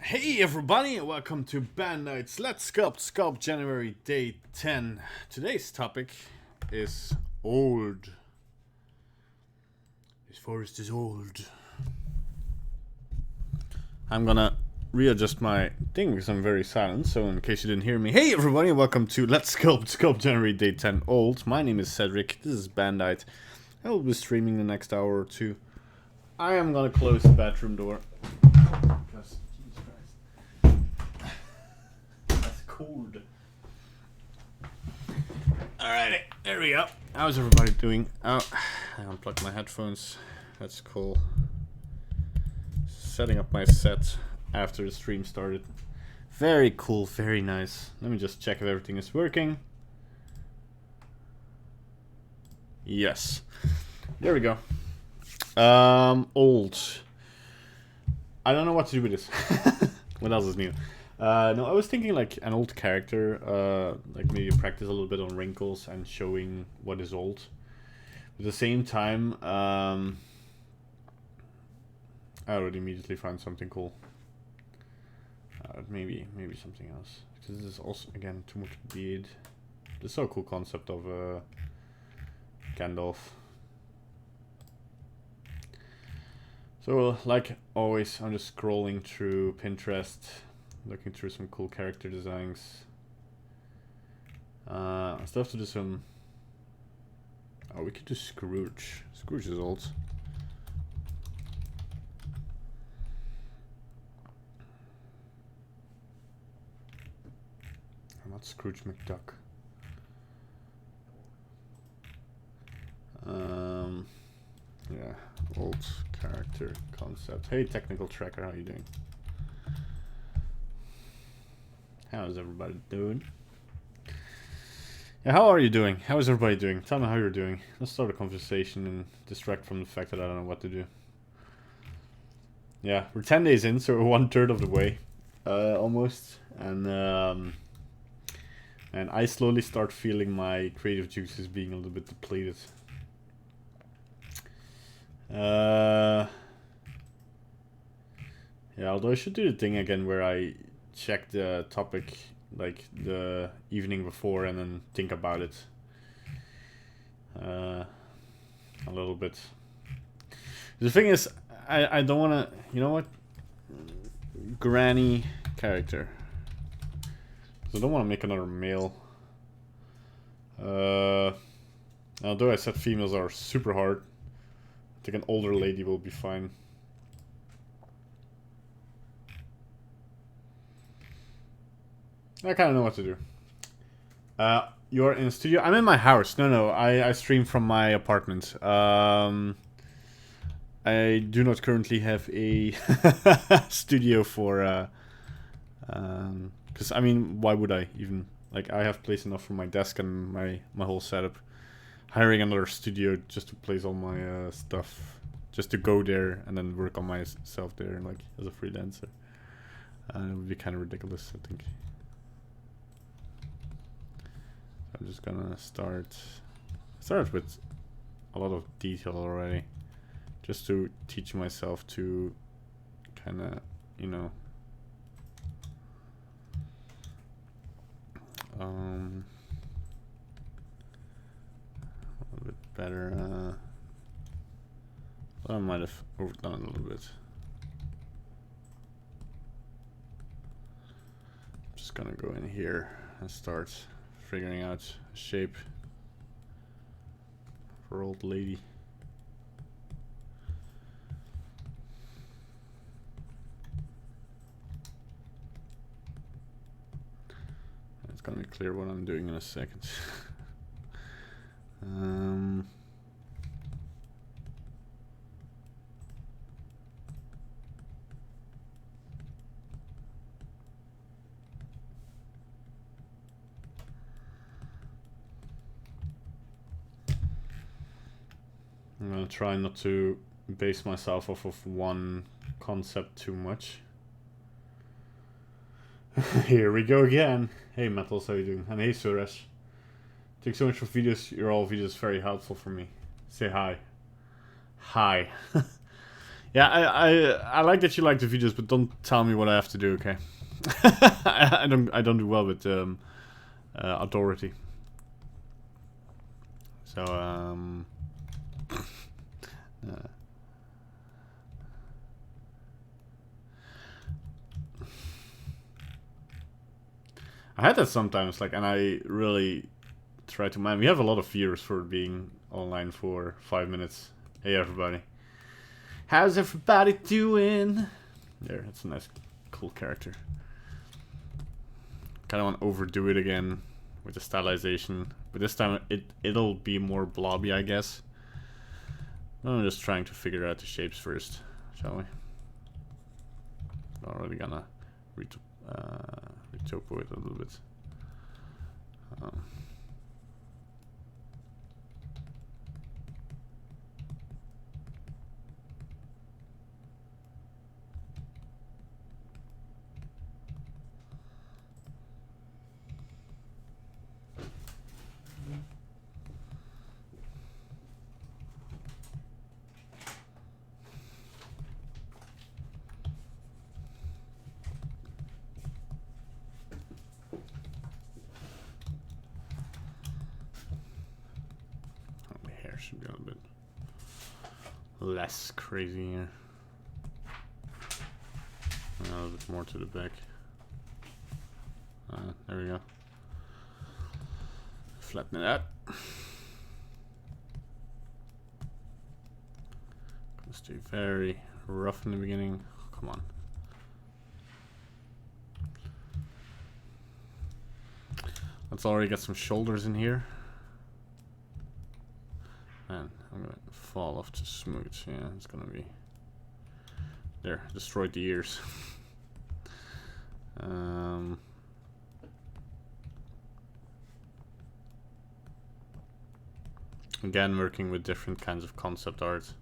Hey everybody, and welcome to Bandit's Let's Sculpt January Day 10. Today's topic is old. This forest is old. I'm gonna readjust my thing because I'm very silent, so in case you didn't hear me. Hey everybody, and welcome to Let's Sculpt January Day 10 Old. My name is Cedric, this is Bandit. I will be streaming the next hour or two. I am gonna close the bathroom door. Because cold. Alrighty, there we go. How's everybody doing? Oh, I unplugged my headphones. That's cool. Setting up my set after the stream started. Very cool, very nice. Let me just check if everything is working. Yes. There we go. Old. I don't know what to do with this. What else is new? No, I was thinking like an old character, like maybe practice a little bit on wrinkles and showing what is old. At the same time, I would immediately find something cool. Maybe something else. Because this is also, again, too much beard. This is so cool concept of Gandalf. So, like always, I'm just scrolling through Pinterest. Looking through some cool character designs. I still have to do some... Oh, we could do Scrooge. Scrooge is old. I'm not Scrooge McDuck. Yeah, old character concept. Hey, Technical Tracker, how you doing? How's everybody doing? Yeah, how are you doing? How is everybody doing? Tell me how you're doing. Let's start a conversation and distract from the fact that I don't know what to do. Yeah, we're 10 days in, so we're 1/3 of the way. Almost. And I slowly start feeling my creative juices being a little bit depleted. Yeah, although I should do the thing again where I check the topic like the evening before and then think about it a little bit. The thing is, I don't want to, you know what, granny character, so I don't want to make another male. Although I said females are super hard, I think an older lady will be fine. I kind of know what to do. You're in the studio? I'm in my house. No, I stream from my apartment. I do not currently have a studio for... because, I mean, why would I even... Like, I have place enough for my desk and my whole setup. Hiring another studio just to place all my stuff. Just to go there and then work on myself there, like, as a freelancer. It would be kind of ridiculous, I think. I'm just gonna start with a lot of detail already, just to teach myself to kind of, you know, a little bit better. I might have overdone it a little bit. I'm just gonna go in here and start figuring out a shape for old lady. It's gonna be clear what I'm doing in a second. I'm gonna try not to base myself off of one concept too much. Here we go again. Hey Metals, how you doing? And hey Suresh. Thanks so much for videos. Your all videos very helpful for me. Say hi. Hi. Yeah, I like that you like the videos, but don't tell me what I have to do, okay? I don't do well with authority. So I had that sometimes, like, and I really try to mind. We have a lot of viewers for being online for 5 minutes. Hey everybody, how's everybody doing? There, that's a nice, cool character. Kind of want to overdo it again with the stylization, but this time it'll be more blobby, I guess. I'm just trying to figure out the shapes first, shall we? Already gonna retopo it a little bit. Should be a little bit less crazy here. A little bit more to the back. There we go. Flatten it out. Gonna stay very rough in the beginning. Come on. Let's already get some shoulders in here. Man, I'm gonna fall off to smooth. Yeah, it's gonna be there. Destroyed the ears. Again, working with different kinds of concept art.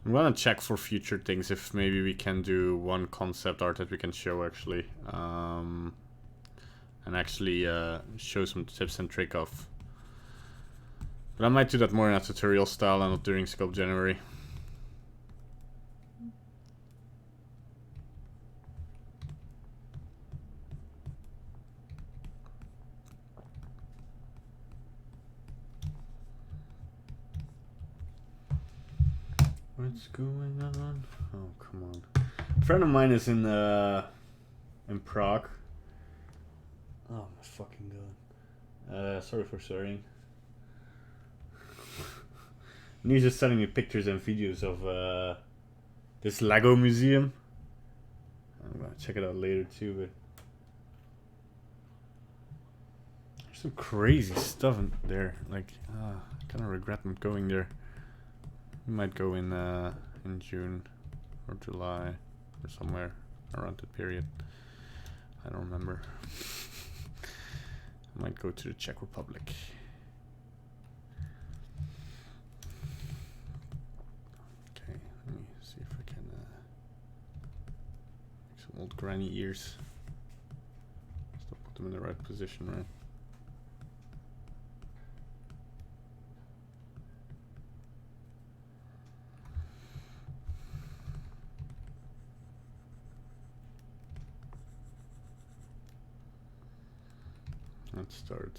I'm gonna check for future things if maybe we can do one concept art that we can show actually, and actually show some tips and trick of. But I might do that more in a tutorial style and not during SculptJanuary. What's going on? Oh, come on. A friend of mine is in Prague. Oh my fucking god. Sorry for swearing. And he's just sending me pictures and videos of this Lego museum. I'm gonna check it out later too, but there's some crazy stuff in there. Like, I kind of regret not going there. We might go in June or July or somewhere around that period. I don't remember. I might go to the Czech Republic. Let me see if I can make some old granny ears. Still put them in the right position, right? Let's start.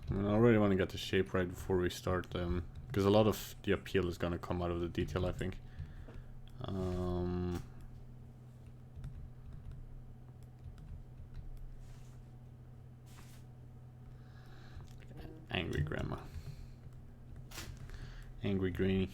I mean, I already want to get the shape right before we start, because a lot of the appeal is going to come out of the detail, I think. Angry grandma. Angry granny.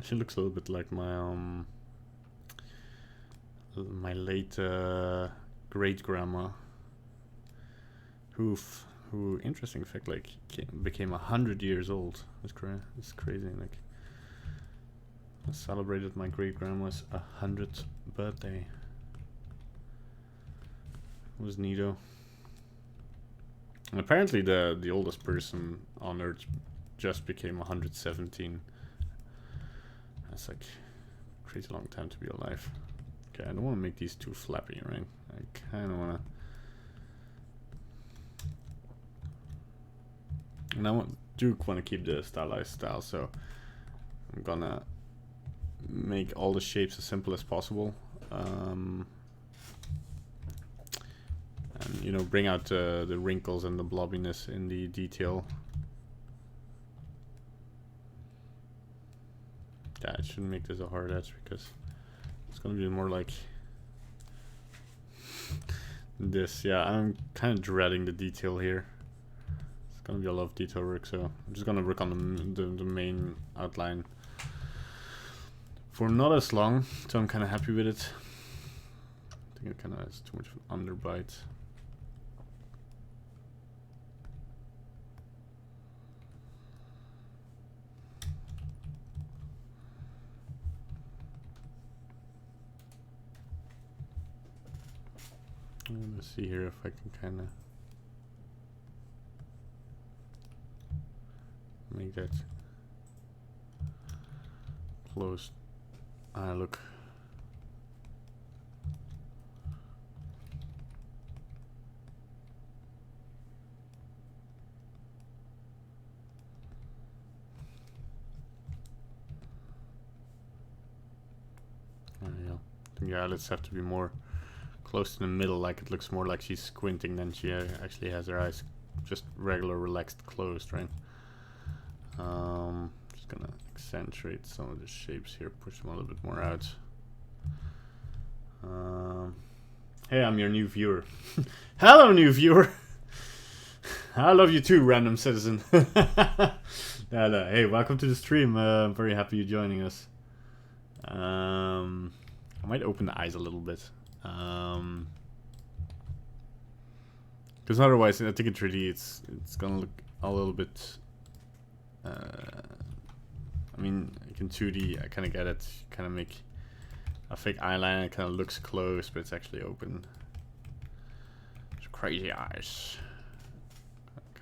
She looks a little bit like my my late great grandma, who interesting fact, like became 100 years old. It's crazy. Like, I celebrated my great grandma's 100th birthday. It was neato. And apparently the oldest person on Earth just became 117. That's like crazy long time to be alive. Okay, I don't want to make these too flappy, right? I kind of want to... And I do want to keep the stylized style, so I'm gonna make all the shapes as simple as possible. And, you know, bring out the wrinkles and the blobbiness in the detail. Yeah, I shouldn't make this a hard edge because it's gonna be more like this. Yeah, I'm kind of dreading the detail here. It's gonna be a lot of detail work, so I'm just gonna work on the main outline for not as long, so I'm kind of happy with it. I think it kind of has too much of an underbite. I'm gonna see here if I can kind of make that close. Look. The eyelids have to be more close to the middle, like it looks more like she's squinting than she actually has her eyes just regular relaxed closed, right? Just gonna accentuate some of the shapes here, push them a little bit more out. Hey, I'm your new viewer. Hello, new viewer. I love you too, random citizen. Hey, welcome to the stream. I'm very happy you're joining us. I might open the eyes a little bit. Because otherwise, I think in 3D it's gonna look a little bit. I mean, like in 2D, I kind of get it. Kind of make a fake eyeliner. It kind of looks close, but it's actually open. It's crazy eyes.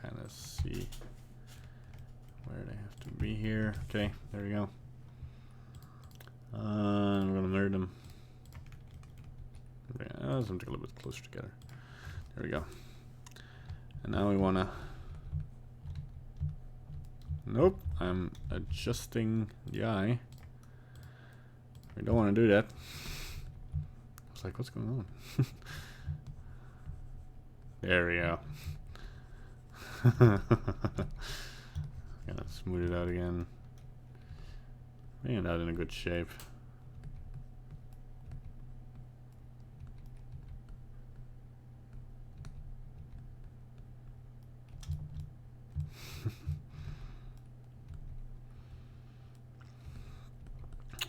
Kind of see where they have to be here. Okay, there we go. I'm gonna mirror them. Something a little bit closer together. There we go. And now we wanna. Nope, I'm adjusting the eye. We don't want to do that. I was like, what's going on? There we go. Gotta smooth it out again. Bring it out in a good shape.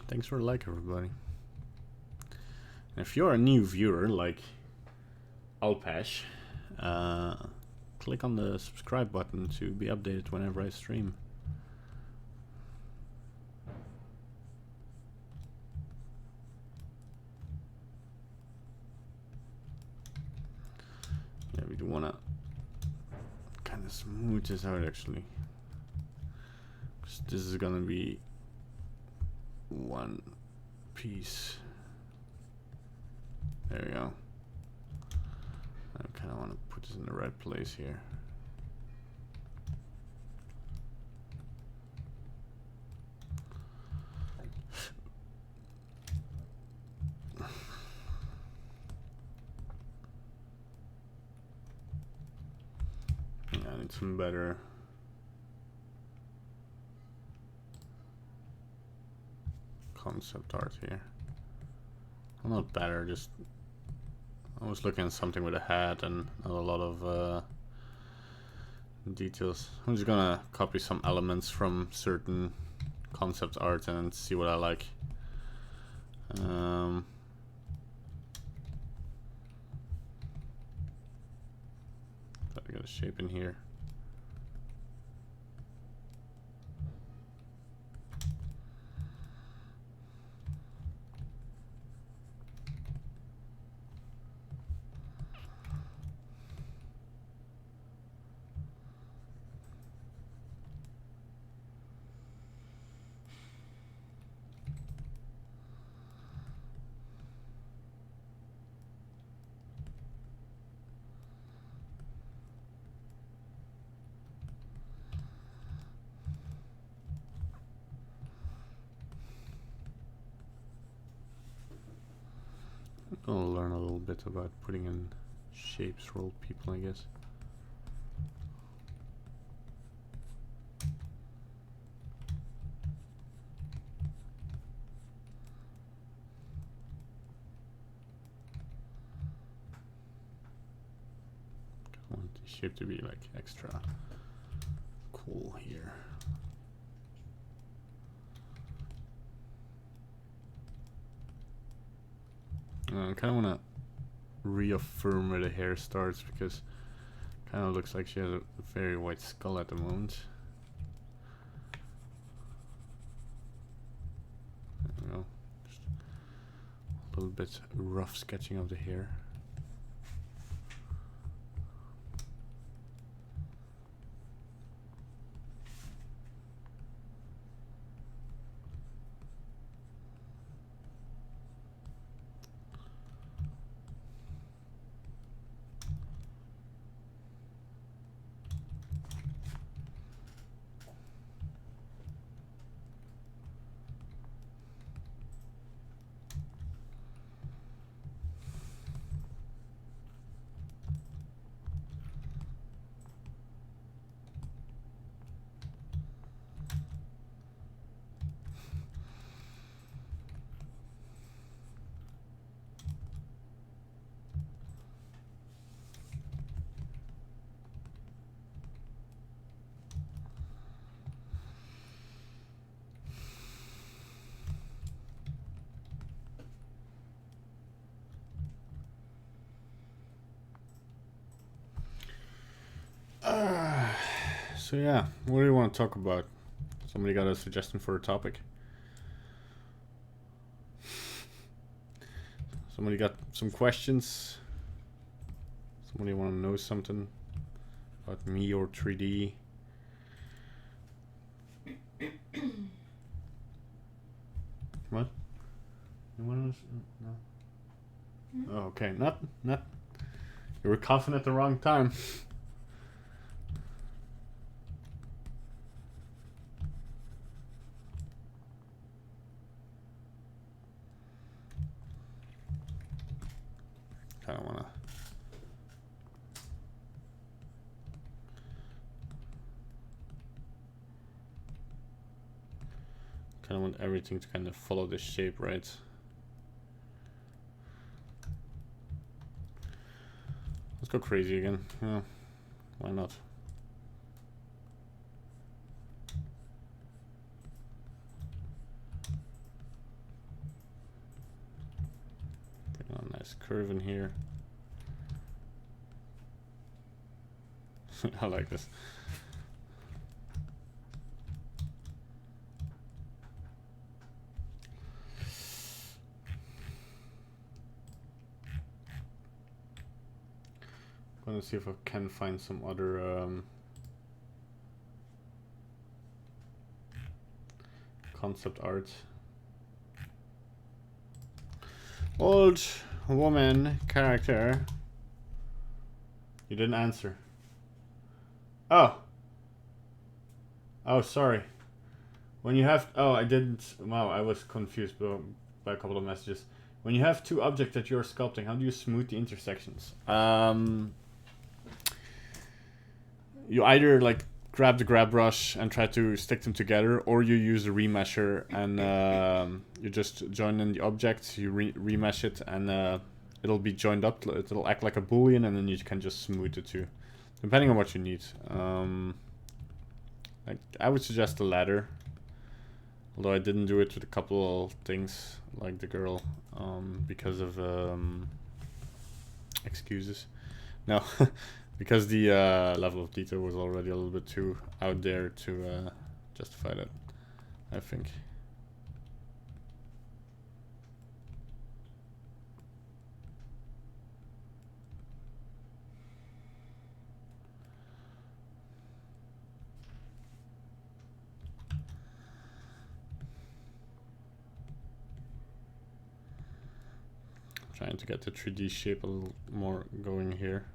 Thanks for the like, everybody. And if you're a new viewer like Alpesh, click on the subscribe button to be updated whenever I stream. Yeah, we do want to kind of smooth this out actually. 'Cause this is gonna be one piece. There we go. I kind of want to put this in the right place here. Yeah, I need some better concept art here. Well, not better, just I was looking at something with a hat and not a lot of details. I'm just gonna copy some elements from certain concept art and see what I like. Got to get a shape in here. I'll learn a little bit about putting in shapes for old people, I guess. I want the shape to be like extra cool here. I kind of want to reaffirm where the hair starts because it kind of looks like she has a very white skull at the moment. There we go. Just a little bit rough sketching of the hair. So yeah, what do you want to talk about? Somebody got a suggestion for a topic? Somebody got some questions? Somebody want to know something about me or 3D? What? Anyone else? No. Oh, okay, not. You were coughing at the wrong time. Kind of wanna. Kind of want everything to kind of follow this shape, right? Let's go crazy again. Yeah, why not? Bring on a nice curve in here. I like this. I'm gonna see if I can find some other concept art. Old woman character. You didn't answer. Oh. Oh, sorry. When you have... Oh, I didn't... Wow, I was confused by a couple of messages. When you have two objects that you're sculpting, how do you smooth the intersections? You either like grab the grab brush and try to stick them together, or you use the remesher and you just join in the object, you remesh it, and it'll be joined up. It'll act like a boolean, and then you can just smooth the two, depending on what you need. Like I would suggest the latter, although I didn't do it with a couple of things like the girl because of excuses. No. Because the level of detail was already a little bit too out there to justify that, I think. Trying to get the 3D shape a little more going here.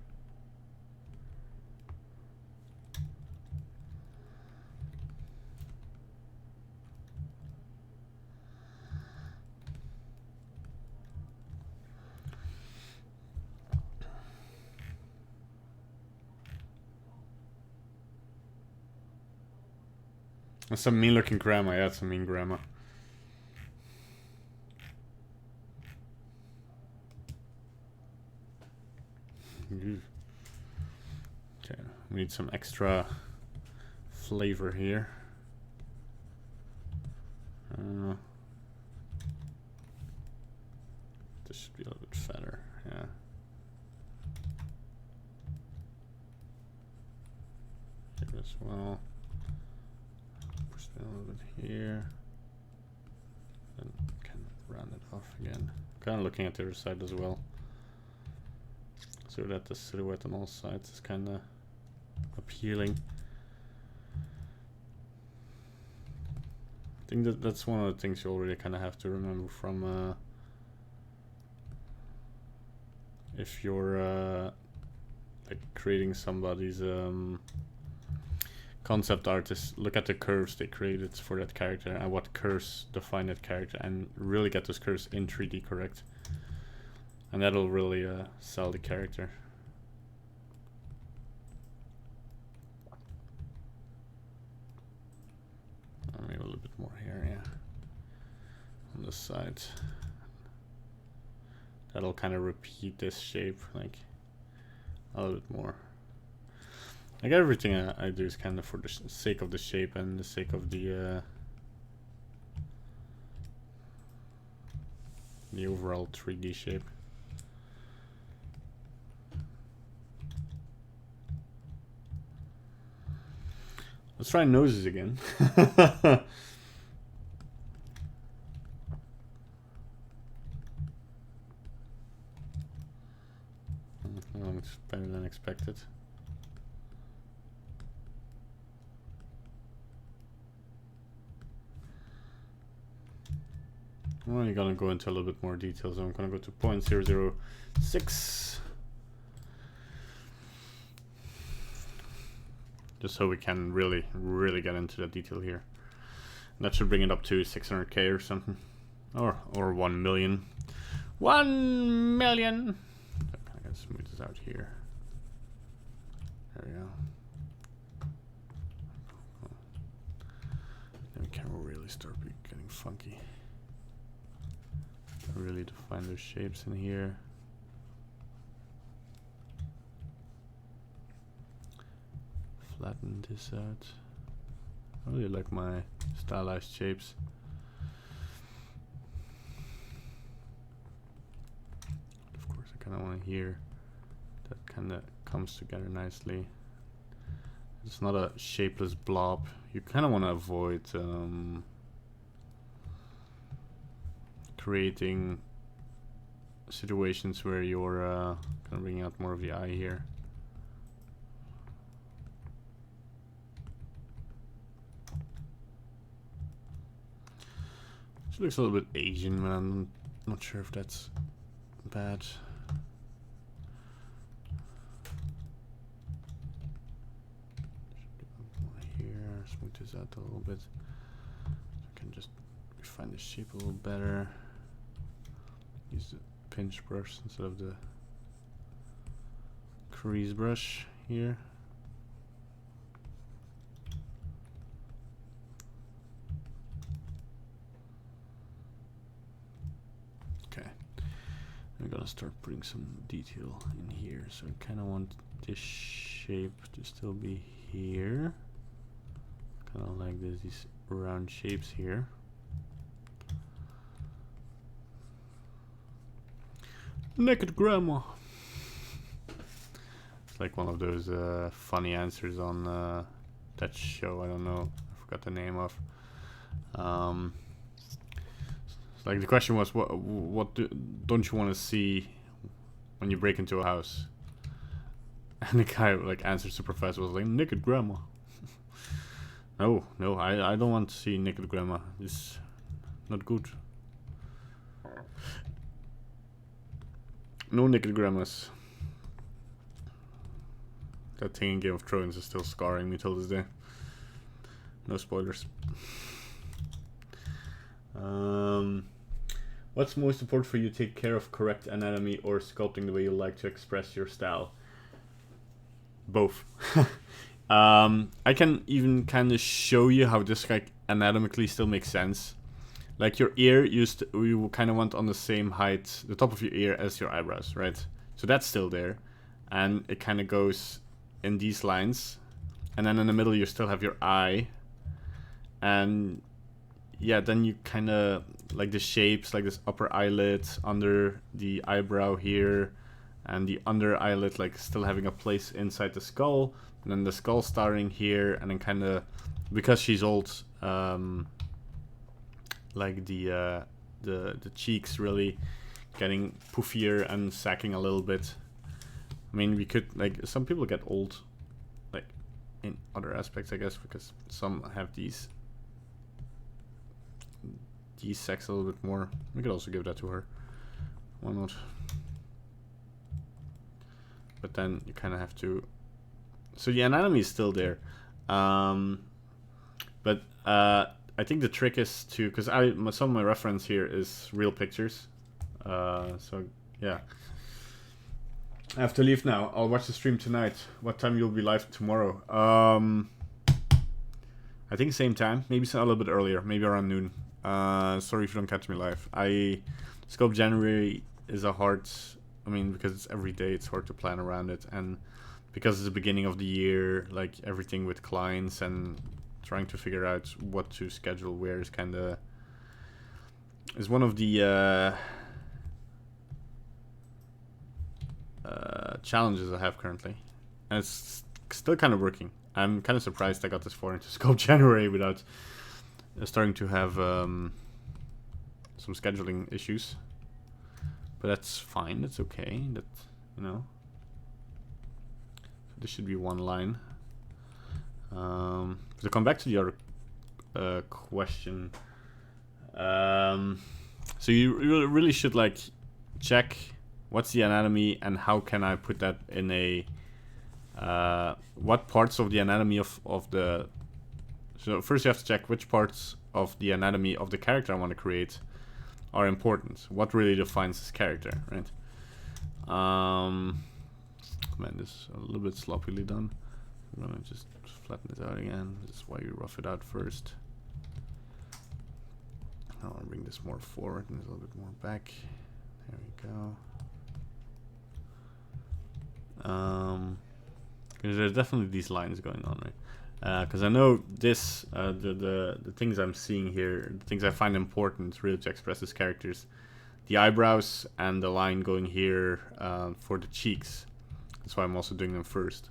That's some mean looking grandma. Yeah, that's a mean grandma. Okay, we need some extra flavor here. This should be a little bit fatter, yeah. Here as well. Push it a little bit here. And kind of round it off again. Kind of looking at the other side as well. So that the silhouette on all sides is kind of appealing. I think that's one of the things you already kind of have to remember from if you're like creating somebody's concept artist. Look at the curves they created for that character and what curves define that character, and really get those curves in 3D correct, and that'll really sell the character. Maybe a little bit more here, yeah, on this side. That'll kind of repeat this shape like a little bit more. Like everything I do is kind of for the sake of the shape and the sake of the overall 3D shape. Let's try noses again. It's better than expected. Well, you're gonna go into a little bit more detail, so I'm gonna go to 0.006. Just so we can really get into the detail here. That should bring it up to 600k or something. Or 1 million. 1 million! I gotta smooth this out here. There we go. Then we can really start getting funky. Really define those shapes in here. Flatten this out. I really like my stylized shapes. Of course, I kind of want to hear that kind of comes together nicely. It's not a shapeless blob. You kind of want to avoid creating situations where you're kind of bringing out more of the eye here. She looks a little bit Asian, but I'm not sure if that's bad. Here, smooth this out a little bit. So I can just refine the shape a little better. Use the pinch brush instead of the crease brush here. Okay, I'm gonna start putting some detail in here. So I kind of want this shape to still be here. Kind of like there's these round shapes here. Naked grandma. It's like one of those funny answers on that show. I don't know. I forgot the name of. It's like the question was, what don't you want to see when you break into a house? And the guy like answers the professor was like, naked grandma. No, I don't want to see naked grandma. It's not good. No naked grandmas. That thing in Game of Thrones is still scarring me till this day. No spoilers. What's most important for you? Take care of correct anatomy or sculpting the way you like to express your style? Both. I can even kind of show you how this like anatomically still makes sense. Like your ear, you kind of want on the same height, the top of your ear, as your eyebrows, right? So that's still there, and it kind of goes in these lines, and then in the middle you still have your eye, and yeah, then you kind of like the shapes, like this upper eyelid under the eyebrow here, and the under eyelid like still having a place inside the skull, and then the skull starting here, and then kind of because she's old, like the cheeks really getting poofier and sacking a little bit. I mean, we could, like, some people get old like in other aspects, I guess, because some have these sacks a little bit more. We could also give that to her, why not? But then you kind of have to, so the anatomy is still there, but I think the trick is to, because some of my reference here is real pictures, so yeah. I have to leave now. I'll watch the stream tonight. What time you'll be live tomorrow? I think same time, maybe a little bit earlier, maybe around noon. Sorry if you don't catch me live. SculptJanuary is a hard, I mean, because it's every day, it's hard to plan around it, and because it's the beginning of the year, like everything with clients and trying to figure out what to schedule where is kind of one of the challenges I have currently, and it's still kind of working. I'm kind of surprised I got this far into SculptJanuary without starting to have some scheduling issues, but that's fine. That's okay. That, you know, this should be one line. To come back to the other question, so you really should like check what's the anatomy and how can I put that in a what parts of the anatomy of the, so first you have to check which parts of the anatomy of the character I want to create are important. What really defines this character, right? Man, this is a little bit sloppily done. I'm gonna just flatten this out again. This is why you rough it out first. Now I'll bring this more forward and a little bit more back. There we go. Because there's definitely these lines going on, right? Because I know this, the things I'm seeing here, the things I find important really to express as characters, the eyebrows and the line going here for the cheeks. That's why I'm also doing them first.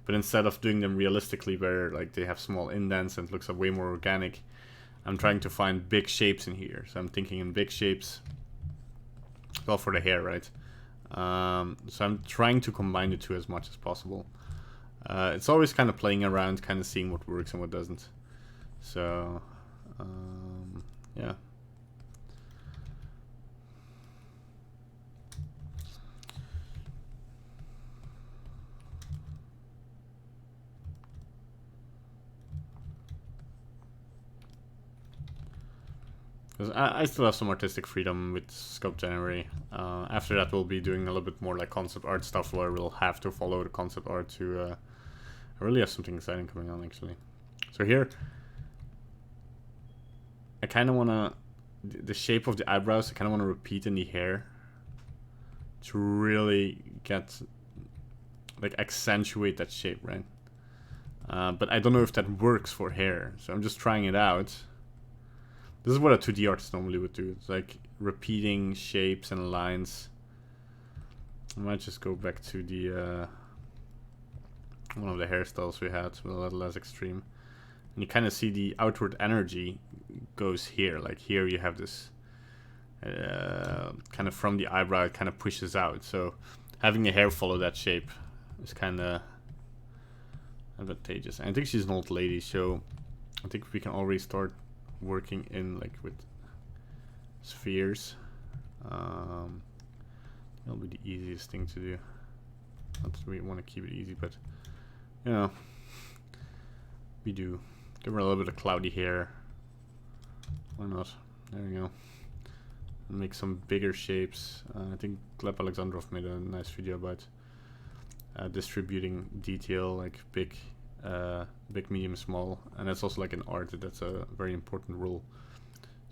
But instead of doing them realistically where like they have small indents and it looks way more organic, I'm trying to find big shapes in here. So I'm thinking in big shapes, well, for the hair, right? So I'm trying to combine the two as much as possible. It's always kind of playing around, kind of seeing what works and what doesn't. So, yeah. Because I still have some artistic freedom with SculptJanuary. After that, we'll be doing a little bit more like concept art stuff where we'll have to follow the concept art to... I really have something exciting coming on, actually. So here, I kind of want to... The shape of the eyebrows, I kind of want to repeat in the hair to really get... like, accentuate that shape, right? But I don't know if that works for hair, so I'm just trying it out. This is what a 2D artist normally would do. It's like repeating shapes and lines. I might just go back to the one of the hairstyles we had, a little less extreme. And you kind of see the outward energy goes here. Like here you have this kind of from the eyebrow, it kind of pushes out. So having the hair follow that shape is kind of advantageous. And I think she's an old lady, so I think we can already start working in like with spheres. That'll be the easiest thing to do. Not that we want to keep it easy, but you know, we do. Give her a little bit of cloudy hair. Why not? There we go. And make some bigger shapes. I think Gleb Alexandrov made a nice video about distributing detail, like big big, medium, small, and that's also like in art. That's a very important rule.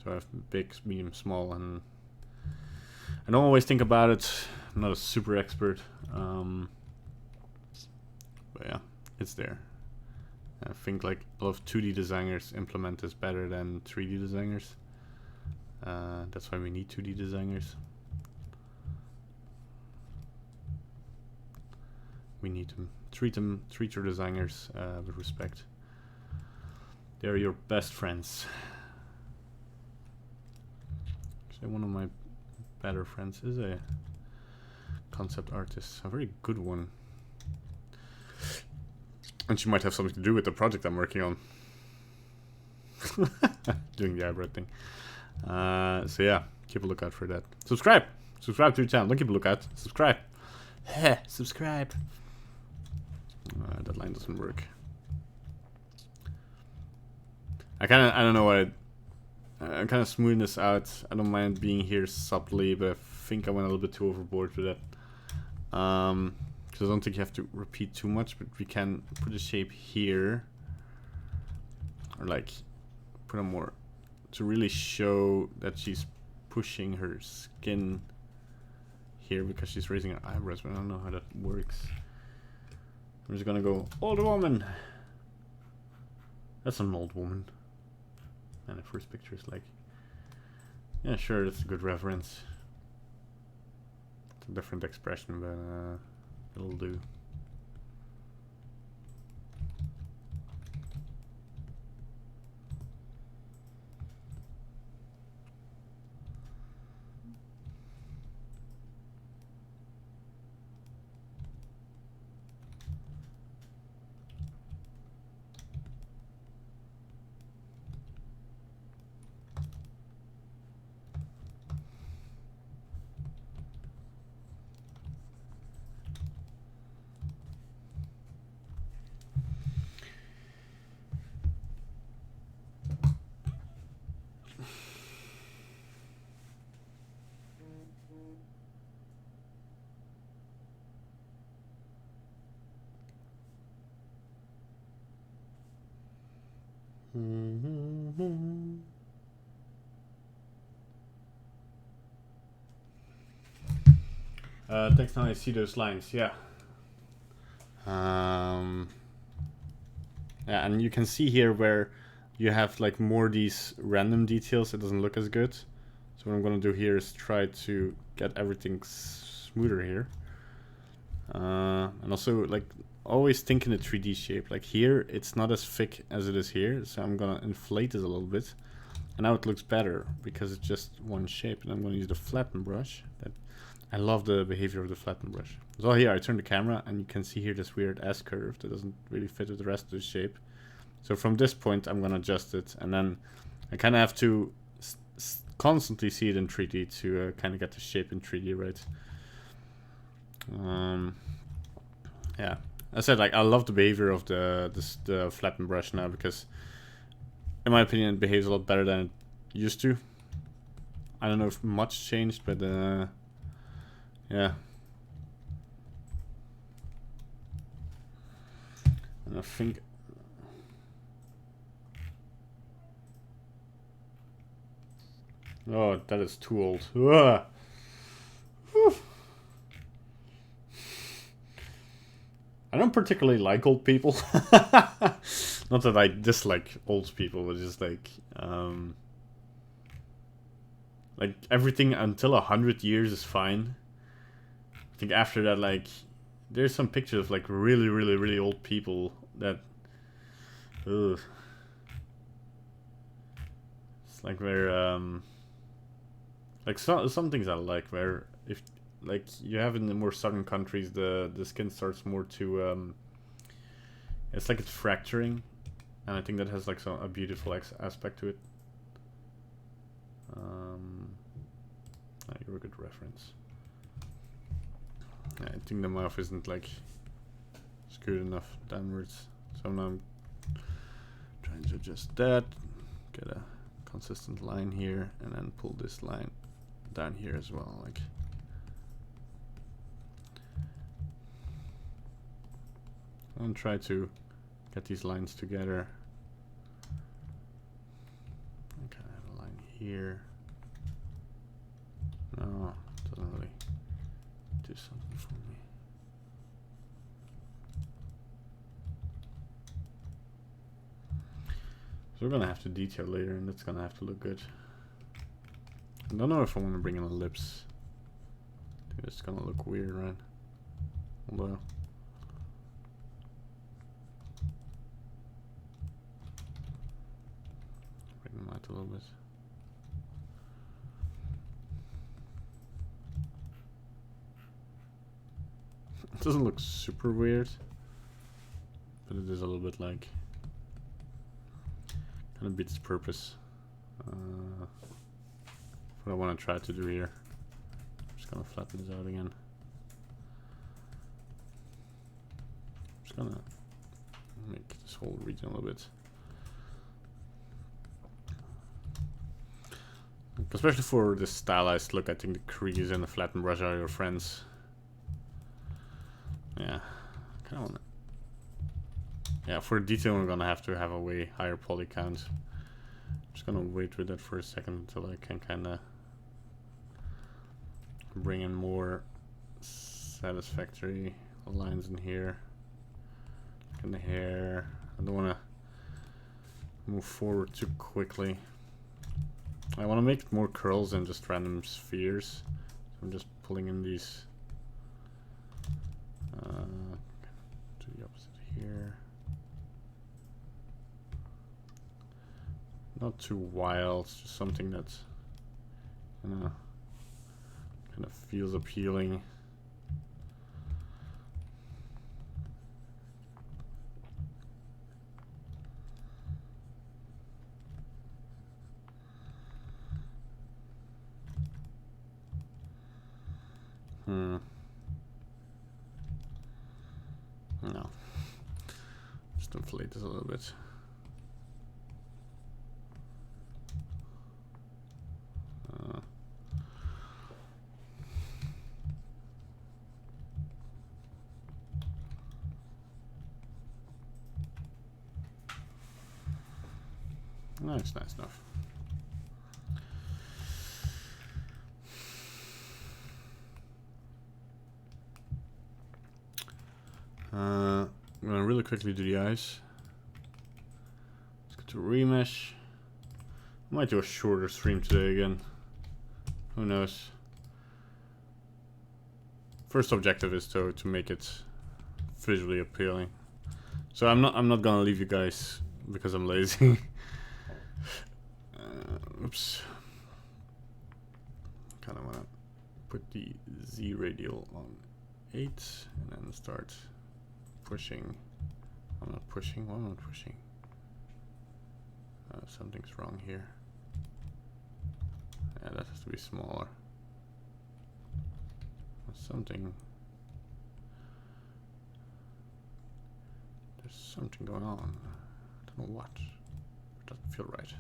So I have big, medium, small, and I don't always think about it. I'm not a super expert, but yeah, it's there. I think like a lot of 2D designers implement this better than 3D designers. That's why we need 2D designers. We need to treat your designers with respect. They're your best friends. Actually, one of my better friends is a concept artist, a very good one. And she might have something to do with the project I'm working on. Doing the eyebrow thing. So yeah, keep a lookout for that. Subscribe to the channel. Don't keep a lookout. Subscribe. Subscribe. That line doesn't work. I don't know what I'm kind of smoothing this out. I don't mind being here subtly, but I think I went a little bit too overboard with that. Because I don't think you have to repeat too much, but we can put a shape here, or like put a more to really show that she's pushing her skin here because she's raising her eyebrows, but I don't know how that works. I'm just gonna go older woman. That's an old woman. And the first picture is like, yeah, sure, that's a good reference. It's a different expression, but it'll do. Thanks. Now I see those lines. Yeah. Yeah, and you can see here where you have like more these random details. It doesn't look as good. So what I'm gonna do here is try to get everything smoother here. And also like always think in a 3D shape. Like here, it's not as thick as it is here. So I'm gonna inflate it a little bit. And now it looks better because it's just one shape. And I'm gonna use the flatten brush. I love the behavior of the flatten brush. So here I turn the camera and you can see here this weird S curve that doesn't really fit with the rest of the shape. So from this point I'm gonna adjust it, and then I kind of have to constantly see it in 3D to kind of get the shape in 3D right. Yeah, I said like I love the behavior of the flatten brush now because in my opinion it behaves a lot better than it used to. I don't know if much changed, but yeah. And I think oh, that is too old. I don't particularly like old people. Not that I dislike old people, but just like everything until 100 years is fine. I think after that, like, there's some pictures of like really old people that, ugh. It's like where like some things I like where if like you have in the more southern countries the skin starts more to it's like it's fracturing, and I think that has like a beautiful aspect to it. You're a good reference. I think the mouth isn't like screwed enough downwards, so now I'm trying to adjust that, get a consistent line here, and then pull this line down here as well, like. And try to get these lines together. Okay, I have a line here. No, it doesn't really do something for me. So we're gonna have to detail later, and that's gonna have to look good. I don't know if I want to bring in ellipse. I think it's gonna look weird, right? Although bring them out a little bit. It doesn't look super weird, but it is a little bit like kind of beats its purpose. What I want to try to do here. I'm just gonna flatten this out again. I'm just gonna make this whole region a little bit. Especially for this stylized look, I think the crease and the flattened brush are your friends. Yeah, kind of want to. Yeah, for detail, we're gonna have to have a way higher poly count. I'm just gonna wait with that for a second until I can kind of bring in more satisfactory lines in here. Like in the hair. I don't want to move forward too quickly. I want to make more curls than just random spheres. So I'm just pulling in these to the opposite here. Not too wild, it's just something that's kind of feels appealing. No. Just inflate this a little bit. Nice, nice enough. I'm gonna really quickly do the eyes. Let's go to remesh. I might do a shorter stream today again. Who knows? First objective is to make it visually appealing. So I'm not gonna leave you guys because I'm lazy. Oops. Kind of wanna put the Z radial on 8 and then start pushing. I'm not pushing. Why am I not pushing? Something's wrong here. Yeah, that has to be smaller. Something. There's something going on. I don't know what. It doesn't feel right.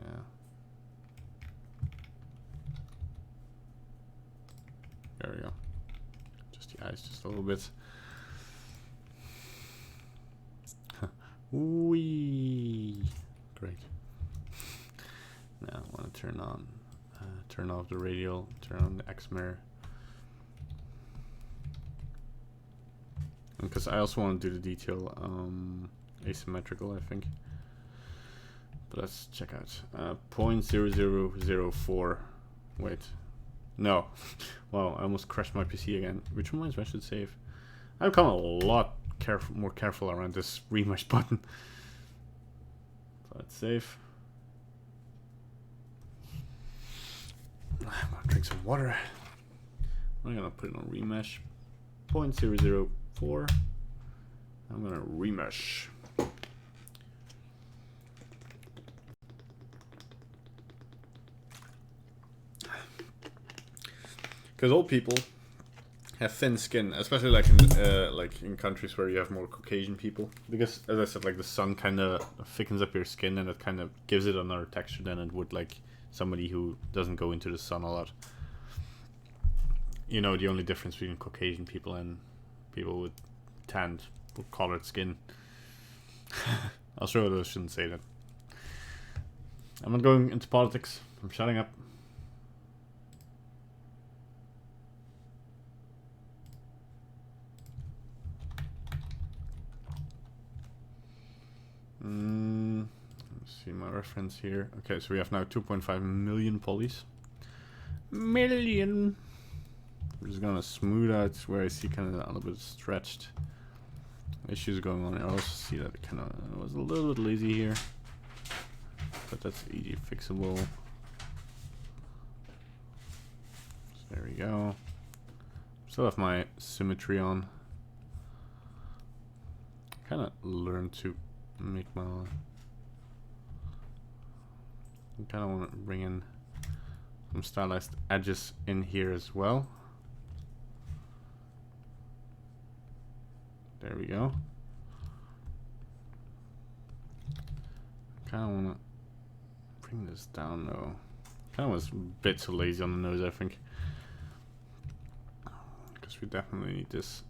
Yeah. There we go. Just the eyes, just a little bit. Wee. Great. Now I want to turn off the radial, turn on the X mirror. Because I also want to do the detail asymmetrical, I think. But let's check out 0.0004. Wait, no. Wow, I almost crashed my PC again. Which reminds me, I should save. I've become a lot more careful around this remesh button. So let's save. I'm gonna drink some water. I'm gonna put it on remesh 0.004. I'm gonna remesh. Because old people have thin skin, especially like in countries where you have more Caucasian people. Because as I said, like the sun kind of thickens up your skin, and it kind of gives it another texture than it would like somebody who doesn't go into the sun a lot. You know, the only difference between Caucasian people and people with tanned or colored skin. Australia shouldn't say that. I'm not going into politics. I'm shutting up. Let's see my reference here. Okay, so we have now 2.5 million polys. Million. I'm just gonna smooth out where I see kind of a little bit stretched issues going on. I also see that it kind of was a little bit lazy here, but that's easy fixable. So there we go. Still have my symmetry on. Kind of learned to make my. I kind of want to bring in some stylized edges in here as well. There we go. Kind of want to bring this down though. Kind of was a bit too lazy on the nose, I think, because we definitely need this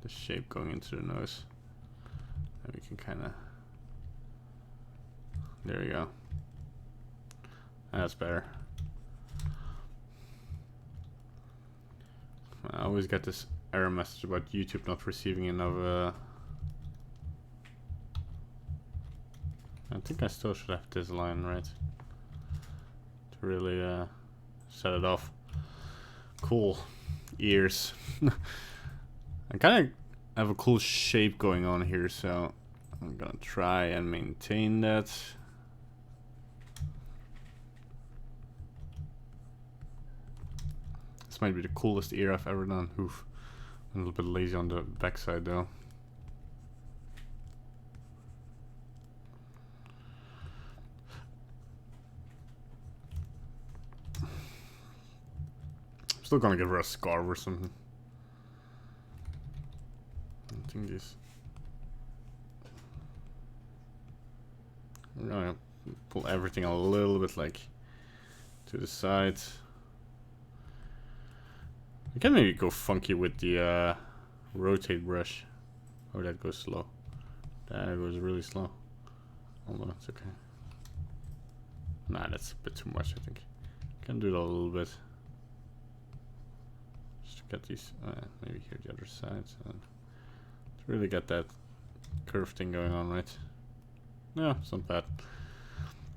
this shape going into the nose, and we can kind of. There we go. That's better. I always get this error message about YouTube not receiving enough. I think I still should have this line, right? To really set it off. Cool. Ears. I kind of have a cool shape going on here, so I'm gonna try and maintain that. This might be the coolest ear I've ever done. Oof. I'm a little bit lazy on the backside though. I'm still gonna give her a scarf or something. I think this. I'm gonna pull everything a little bit like to the side. You can maybe go funky with the rotate brush. Oh, that goes slow. That goes really slow. Hold on, it's okay. Nah, that's a bit too much, I think. Can do it a little bit. Just to get these, maybe here the other side. So to really get that curve thing going on, right? Yeah, it's not bad.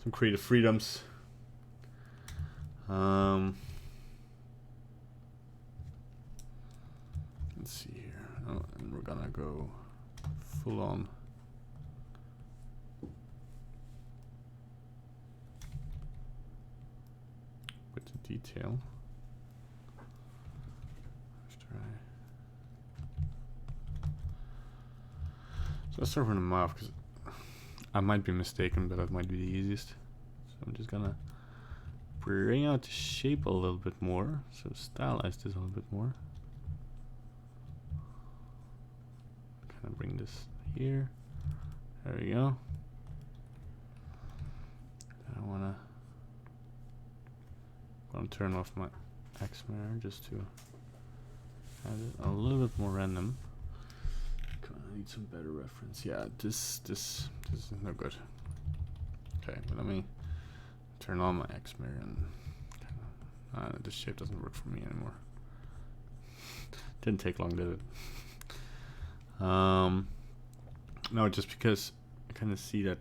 Some creative freedoms. Let's see here. Oh, and we're gonna go full on. With the detail. Let's try. So let's start with the mouth, because I might be mistaken, but that might be the easiest. So I'm just gonna bring out the shape a little bit more. So stylize this a little bit more. Kind of bring this here. There we go. I wanna turn off my X mirror just to have it a little bit more random. I need some better reference. Yeah, this is no good. Okay, but let me turn on my X mirror and this shape doesn't work for me anymore. Didn't take long, did it? No, just because I kind of see that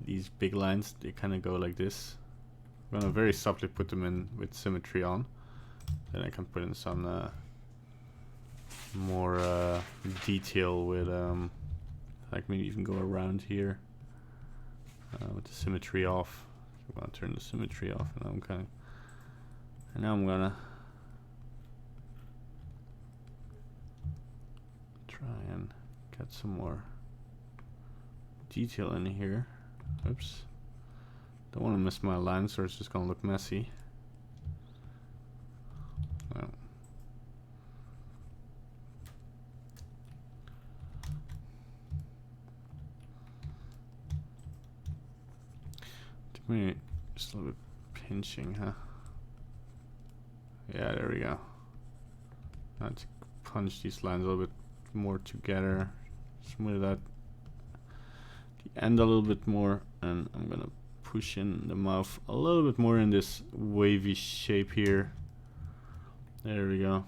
these big lines, they kind of go like this. I'm gonna very subtly put them in with symmetry on. Then I can put in some more detail with like maybe even go around here with the symmetry off. So I'm gonna turn the symmetry off, and now I'm gonna try and get some more detail in here. Oops. Don't want to miss my lines, or it's just gonna look messy. Well. Maybe just a little bit pinching, huh? Yeah, there we go. Now to punch these lines a little bit more together. Smooth out the end a little bit more, and I'm gonna push in the mouth a little bit more in this wavy shape here. There we go.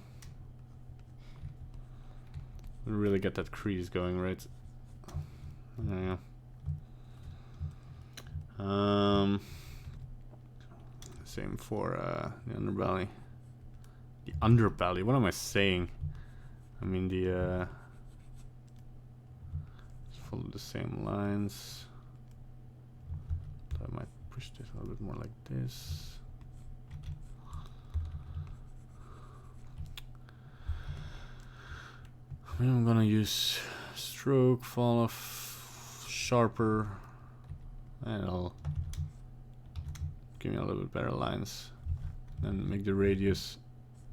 Really get that crease going, right? There we go. Same for the underbelly. The underbelly, what am I saying? I mean the just follow the same lines. So I might push this a little bit more like this. I'm gonna use stroke, fall off, sharper, and it'll give me a little bit better lines. Then make the radius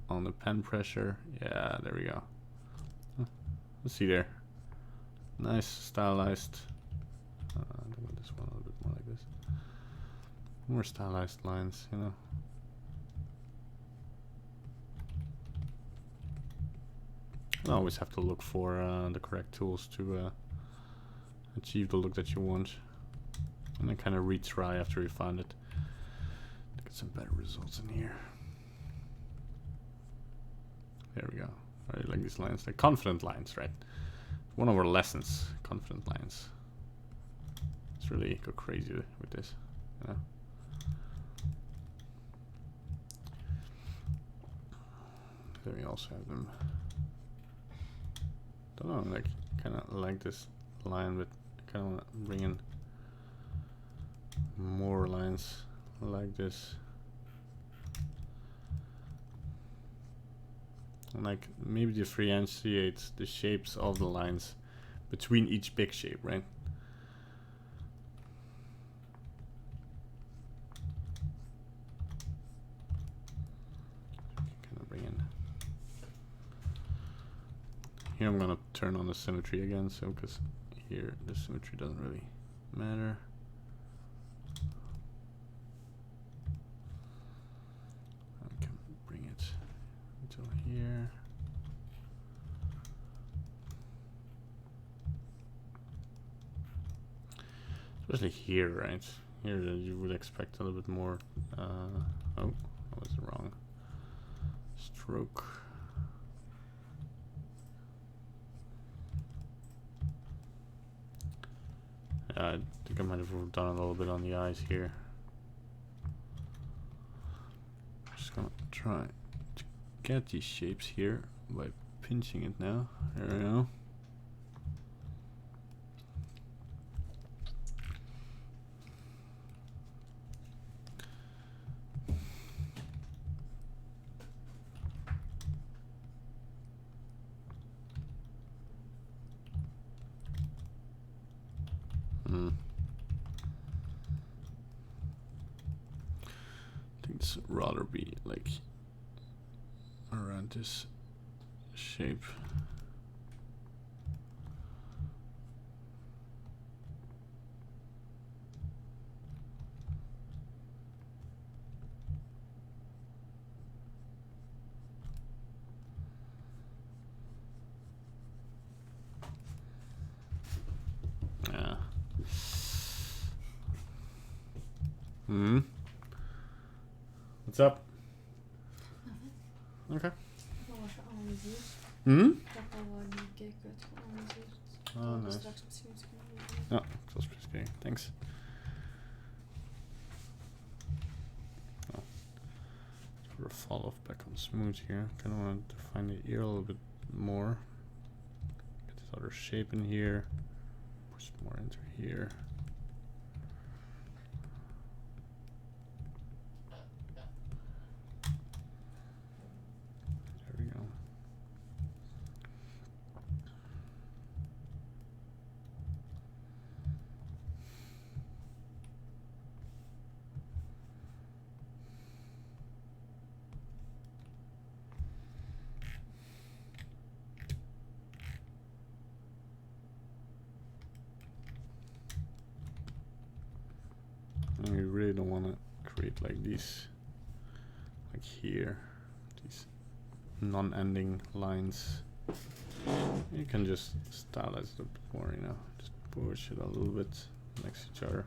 on the pen pressure. Yeah, there we go. Let's see there. Nice, stylized. I want this one a little bit more like this. More stylized lines, you know. I always have to look for the correct tools to achieve the look that you want, and then kind of retry after you found it to get some better results in here. There we go. I really like these lines. They're confident lines, right? One of our lessons, confident lines. Let's really go crazy with this, you know. Then we also have them. I don't know, like kind of like this line, but I kind of want to bring in more lines like this, and like maybe differentiate the shapes of the lines between each big shape, right? Kind of bring in. Here I'm gonna turn on the symmetry again, so because here the symmetry doesn't really matter. I can bring it until here. Especially here, right? Here you would expect a little bit more. Oh, I was wrong. Stroke. I think I might have done a little bit on the eyes here. Just gonna try to get these shapes here by pinching it now. There we go. Rather be like around this shape. Yeah. What's up? Nothing. Okay. Dat was geanalyseerd. Ik heb al die cake geanalyseerd. Oh, nice. Straks misschien iets kunnen doen. Ja, dat was pretty scary. Thanks. Oh. For a fall off back on smooth here. Kind of want to define the ear a little bit more. Get this other shape in here. Push it more into here. And we really don't want to create like these, like here, these non-ending lines. You can just stylize it a bit more, you know, just push it a little bit next to each other.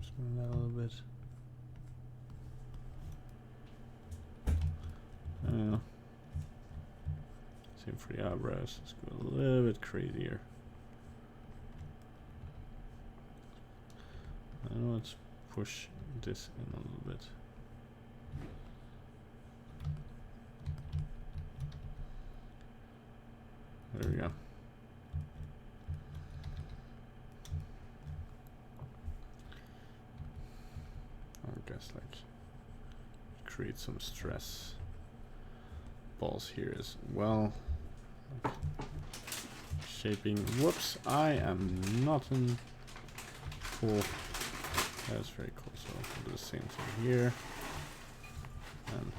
Just move that a little bit. I don't know. Same for the eyebrows. Let's go a little bit crazier. Let's push this in a little bit. There we go. I guess like create some stress balls here as well. Like shaping. Whoops! I am not in full. That's very cool. So I'll do the same thing here. And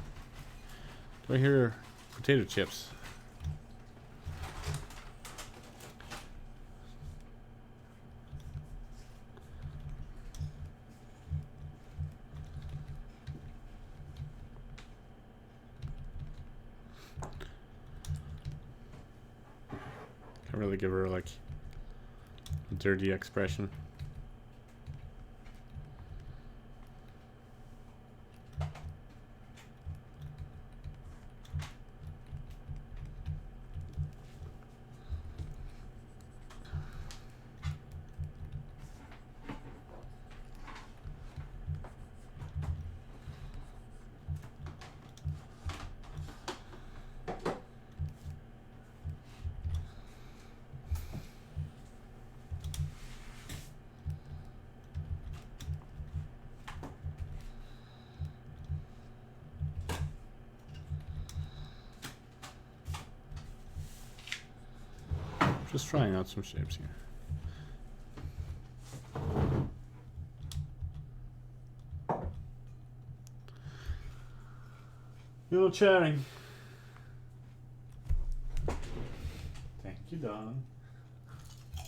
do I hear potato chips? Can't really give her like a dirty expression. Just trying out some shapes here. You're chatting. Thank you, darling.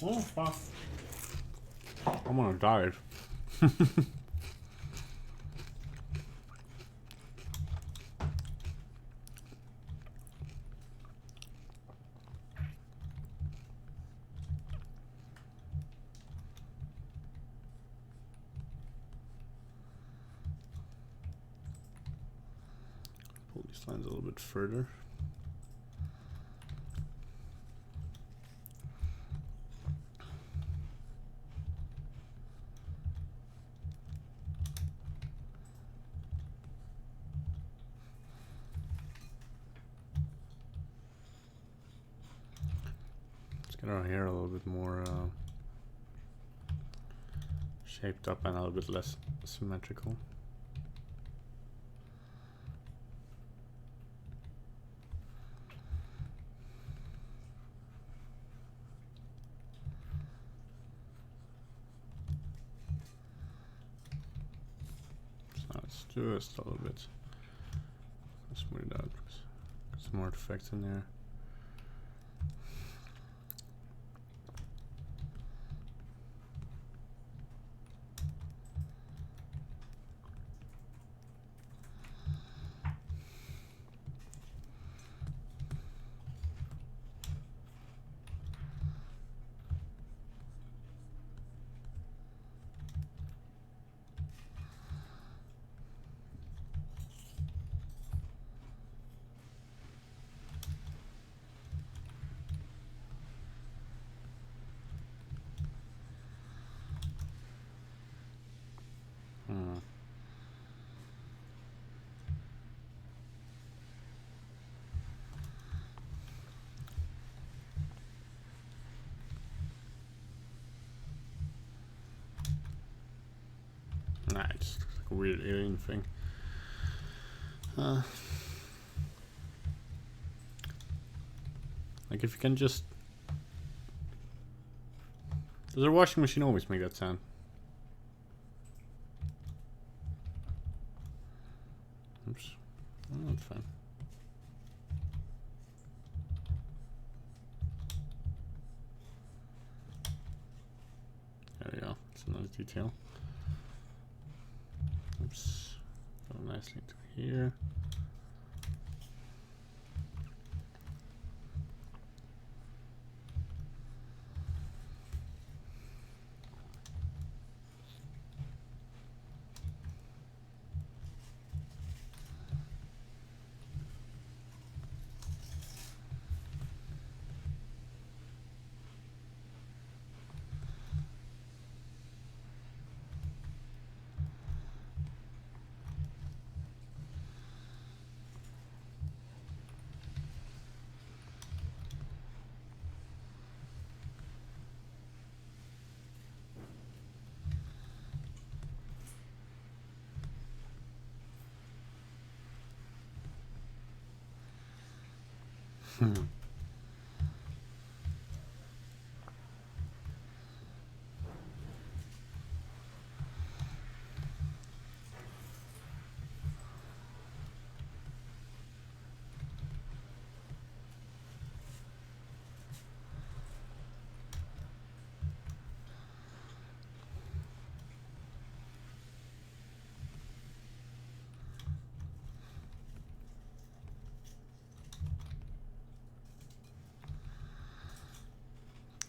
Oh, fuck. I'm on a diet. Pull these lines a little bit further. Let's get our hair a little bit more shaped up and a little bit less symmetrical. Just a little bit. Smooth it out. Some more effects in there. Nah, it's like a weird alien thing. Like if you can just... Does a washing machine always make that sound? Oops. Oh, that's fine. There we go. It's another detail. Oops. Go nicely into here.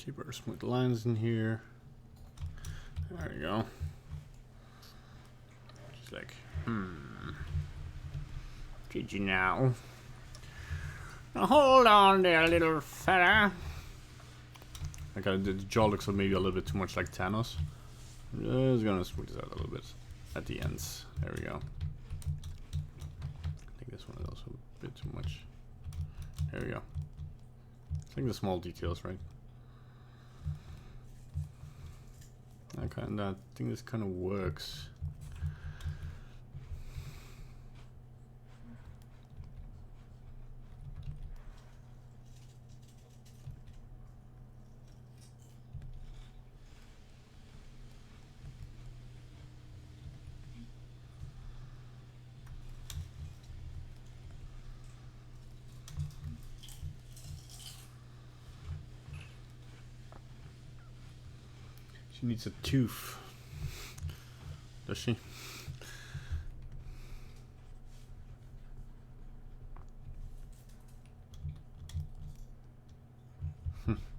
Keep our smooth lines in here. There we go. She's like, did you know? Now hold on there, little fella. Okay, the jaw looks maybe a little bit too much like Thanos. Just gonna smooth this out a little bit at the ends. There we go. I think this one is also a bit too much. There we go. I think the small details, right? Okay, and I think this kind of works. She needs a tooth. Does she?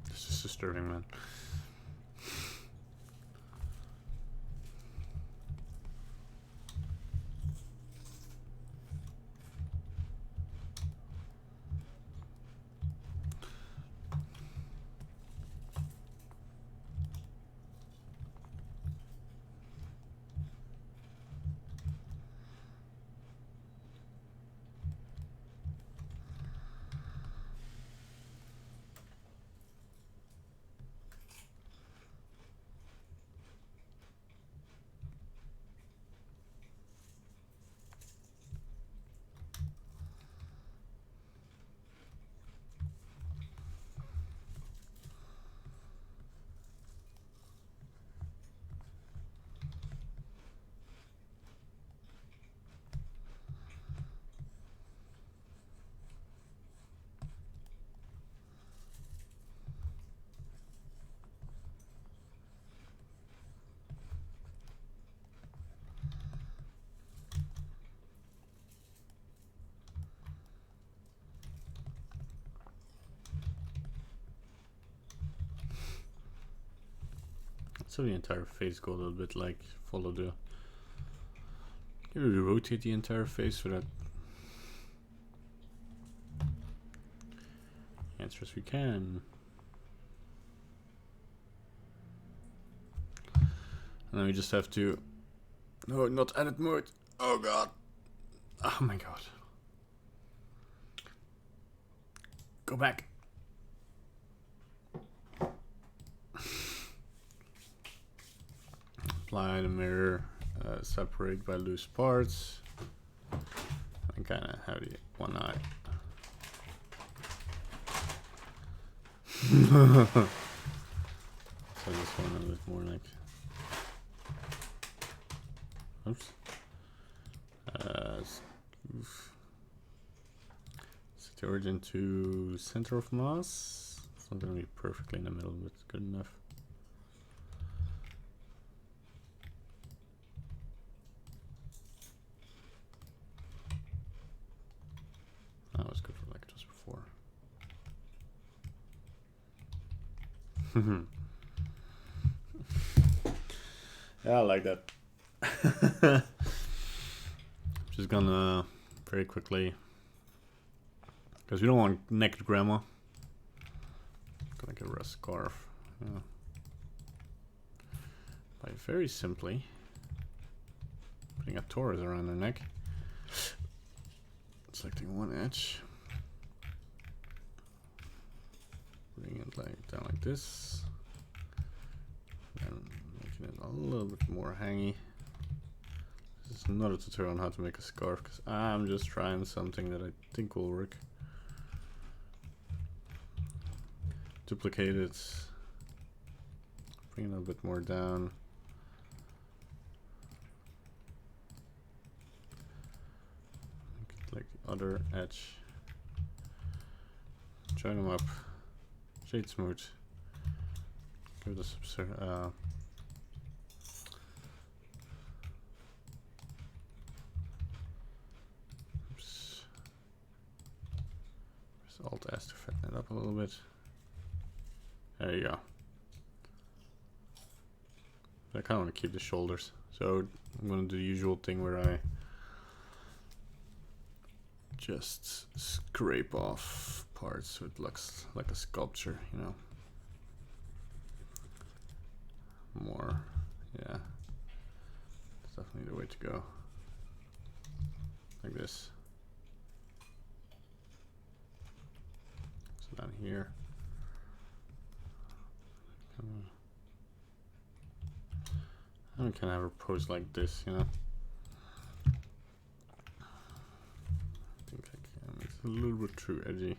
This is disturbing, man. So the entire face go a little bit like follow the. Maybe we rotate the entire face so that answer as we can. And then we just have to. No, not edit mode. Oh god. Oh my god. Go back. Apply the mirror, separate by loose parts, and kind of have the one eye. So this one a bit more like. Oops. Set the origin to center of mass. It's not going to be perfectly in the middle, but it's good enough. That was good for like just before. Yeah, I like that. Just gonna very quickly, because we don't want naked grandma. Gonna get her a scarf. Yeah. By very simply putting a Taurus around her neck. Selecting one edge, putting it like down like this, and making it a little bit more hangy. This is not a tutorial on how to make a scarf, because I'm just trying something that I think will work. duplicate it, bring it a bit more down. Make it like the other edge. Join them up. Shade smooth. Give this Alt S to fatten it up a little bit. There you go. I kind of want to keep the shoulders, so I'm going to do the usual thing where I just scrape off parts so it looks like a sculpture, you know. More, yeah. That's definitely the way to go. Like this. So down here. I can have her pose like this, you know. I think I can. It's a little bit too edgy.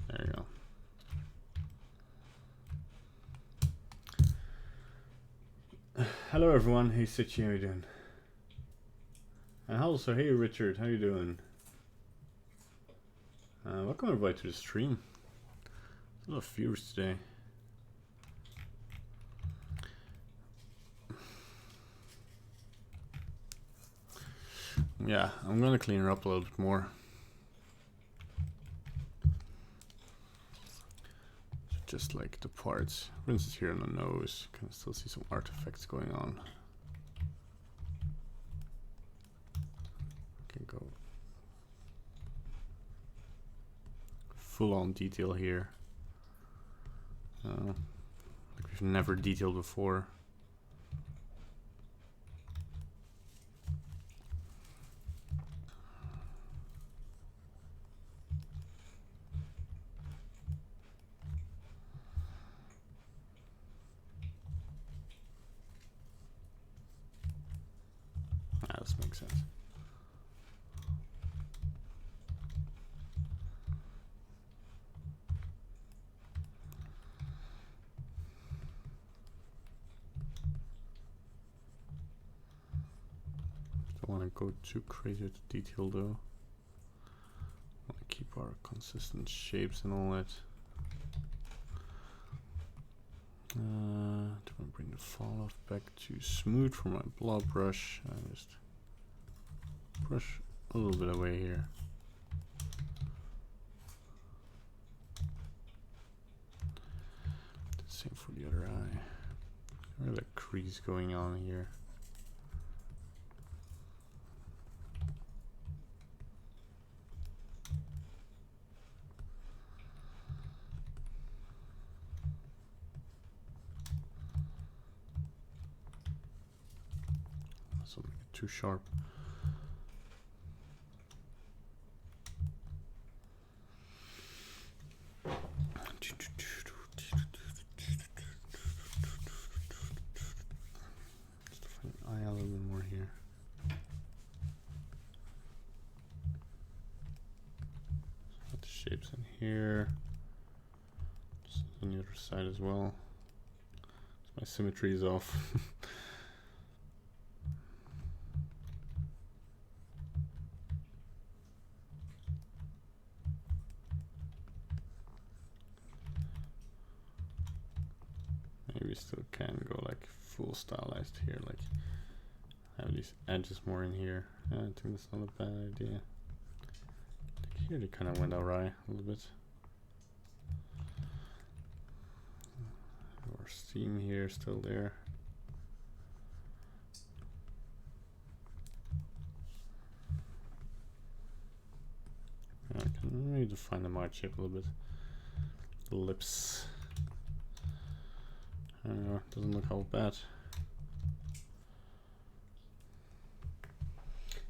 There you go. Hello everyone. Hey Sitchy, how you doing? And also, hey Richard, how you doing? Welcome everybody to the stream. A lot of viewers today. Yeah, I'm gonna clean her up a little bit more. Just like the parts. For instance, here on the nose, you can still see some artifacts going on. Can go full on detail here. Like we've never detailed before. This makes sense. Don't want to go too crazy with the detail though. Want to keep our consistent shapes and all that. I'm gonna bring the fall off back to smooth for my blob brush. I just brush a little bit away here. Same for the other eye. There's a crease going on here. Something too sharp. Just find an eye a little bit more here. Put the shapes in here. Just on the other side as well. My symmetry is off. Maybe still can go like full stylized here, like have these edges more in here. I think that's not a bad idea. I think here they kind of went awry a little bit. Our seam here still there. I can really define the mouth shape a little bit. The lips. I don't know, doesn't look all bad.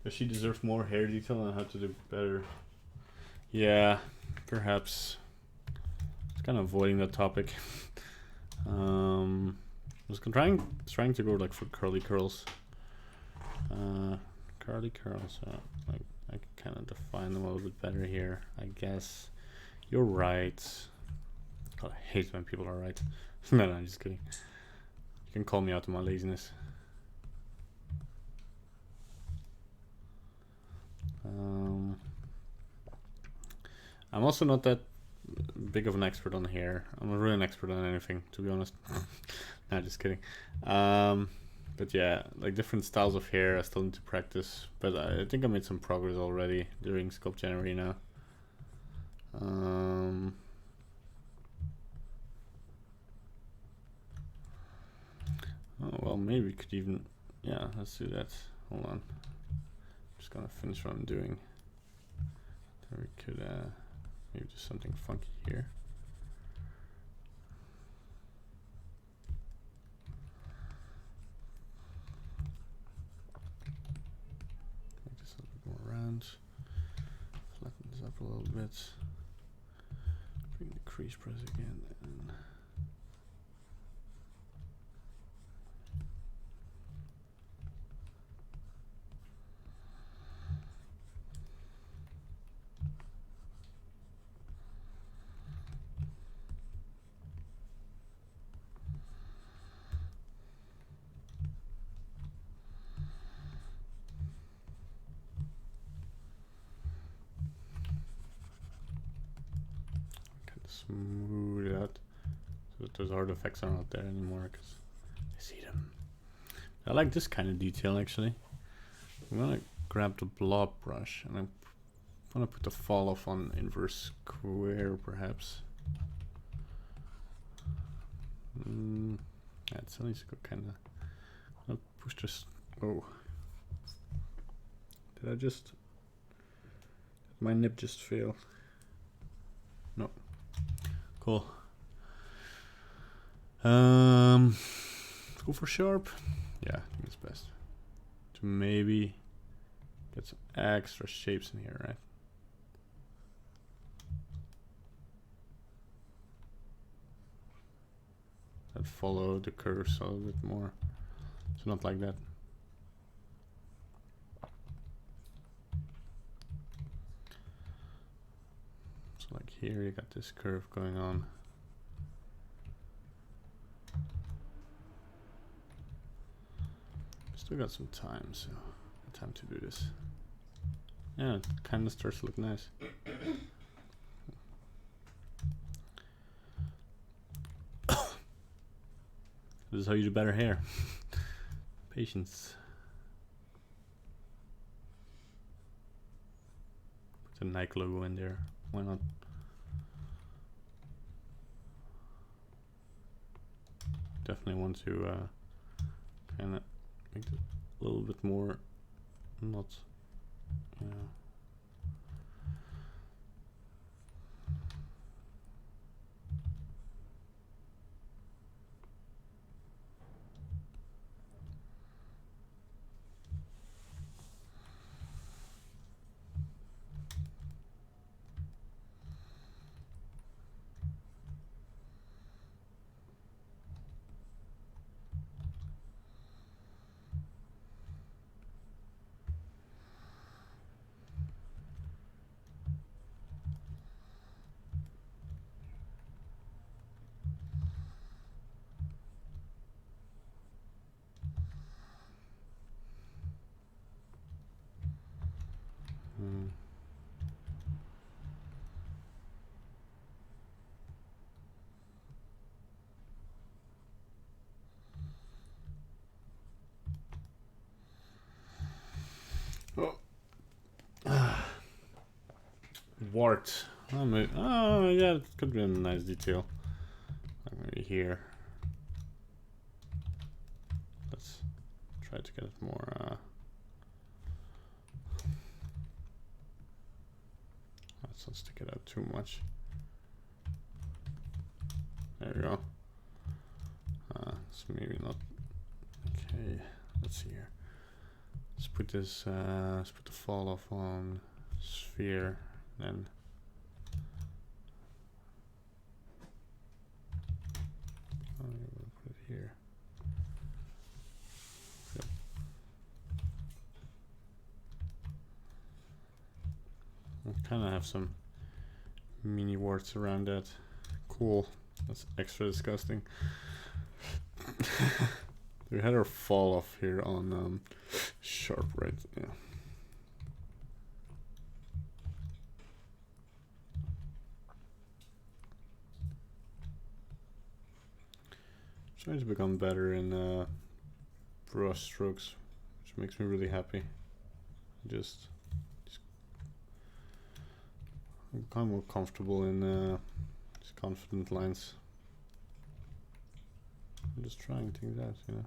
Does she deserve more hair detail and how to do better? Yeah, perhaps. It's kind of avoiding that topic. I was trying to go like for curly curls. Curly curls, like I can kind of define them a little bit better here, I guess. You're right. God, I hate when people are right. No, I'm just kidding. You can call me out on my laziness. I'm also not that big of an expert on hair. I'm not really an expert on anything, to be honest. Nah, just kidding. But yeah, like different styles of hair I still need to practice. But I think I made some progress already during SculptJanuary now. Oh, well, maybe we could even... Yeah, let's do that. Hold on. Just gonna finish what I'm doing. Then we could maybe do something funky here. Make this a little bit more round. Flatten this up a little bit. Bring the crease press again. And smooth it out so that those artifacts are not there anymore because I see them. I like this kind of detail actually. I'm gonna grab the blob brush and I'm gonna put the fall off on inverse square perhaps. Yeah, it still needs to go kind of push this. Oh, did I just? Did my nib just fail? No. Cool. Go for sharp. Yeah, I think it's best to maybe get some extra shapes in here, right? That follow the curves a little bit more. So not like that. So like here you got this curve going on. Still got some time, so time to do this. Yeah, it kind of starts to look nice. This is how you do better hair. Patience. Put the Nike logo in there. Why not? Definitely want to kind of make it a little bit more not, yeah. Wart. Oh, maybe, oh yeah, it could be a nice detail. Like maybe here. Let's try to get it more. Let's not stick it out too much. There we go. It's maybe not. Okay, let's see here. Let's put this. Let's put the fall off on sphere. Then I'm gonna put it here. Yep. kind of have some mini warts around that. Cool. That's extra disgusting. We had our fall off here on sharp, right? Yeah. Trying to become better in brush strokes, which makes me really happy. Just I'm kind of more comfortable in these confident lines. I'm just trying things out, you know.